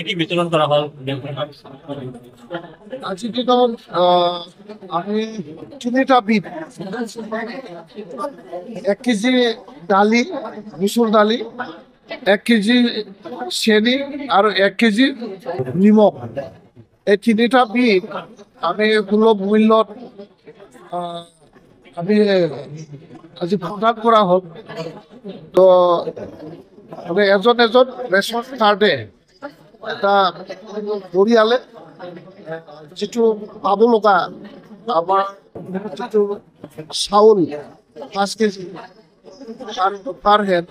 কি বিতরণ করা হল? আজকে যেমন আমি 2টা বিট, 1 কেজি ডালি, মুসুর ডালি, 1 কেজি চেনি আর 1 কেজি নিমখ, এই 3টা বিট আমি সুলভ মূল্যত আমি আজি প্ৰদান কৰা হ'ল। তো মানে এজন ৰেচন কাৰ্ডে এটা পৰিয়ালে যিটো পাব লগা আমাৰ যিটো চাউল 5 কেজি পাৰ হেড,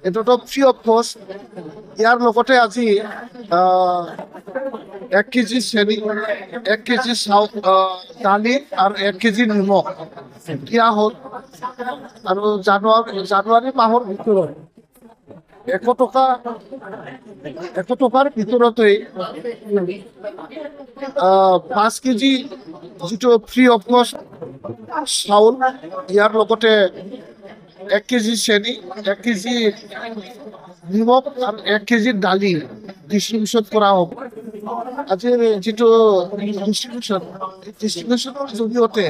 এইটোতো ফ্ৰী অফ কষ্ট। ইয়াৰ লগতে আজি 1 কেজি চেনি, 1 কেজি চাউল, দালি আৰু 1 কেজি নিমখ দিয়া হ'ল। আৰু জানুৱাৰী মাহৰ ভিতৰত 100 টকাৰ ভিতৰতেই 5 কেজি যিটো ফ্ৰী অফ কষ্ট চাউল, ইয়াৰ লগতে 1 কেজি চেনি, 1 কেজি নিমখ আৰু 1 কেজি দালি ডিষ্ট্ৰিবিউশ্যন কৰা হ'ব। আজিৰ যিটো ডিষ্ট্ৰিবিউশ্যনৰ জৰিয়তে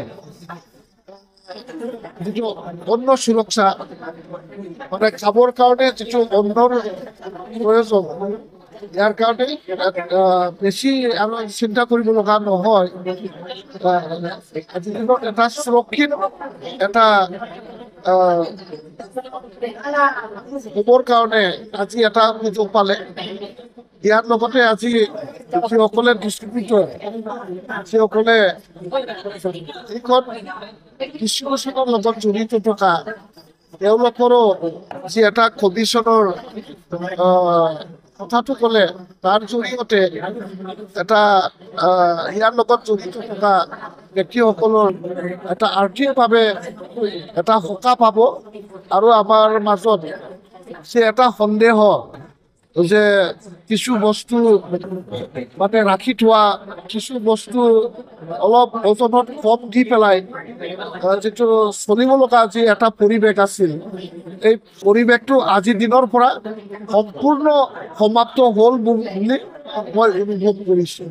যিটো অন্ন সুৰক্ষা, মানে খাবৰ কাৰণে যিটো অন্নৰ প্ৰয়োজন, ইয়াৰ কাৰণে বেছি আৰু চিন্তা কৰিব লগা নহয়। আজিৰ দিনত এটা সুৰক্ষিত এটা হ'বৰ কাৰণে আজি এটা সুযোগ পালে। ইয়াৰ লগতে আজি যিসকলে ডিষ্ট্ৰিবিউটৰ, যিসকলে এইখন ডিষ্ট্ৰিবিউশ্যনৰ লগত জড়িত থকা, তেওঁলোকৰো যি এটা কমিশ্যনৰ কথাটো ক'লে, তাৰ জৰিয়তে এটা ইয়াৰ লগত জড়িত থকা ব্যক্তিসকলৰ এটা আৰ্থিকভাৱে এটা সকাহ পাব। আৰু আমাৰ মাজত যে এটা সন্দেহ যে কিছু বস্তু মানে ৰাখি থোৱা, কিছু বস্তু অলপ ওজনত কম দি পেলাই যিটো চলিব লগা যি এটা পৰিৱেশ আছিল, এই পৰিৱেশটো আজিৰ দিনৰ পৰা সম্পূৰ্ণ সমাপ্ত হ'ল বুলি মই অনুভৱ কৰিছোঁ।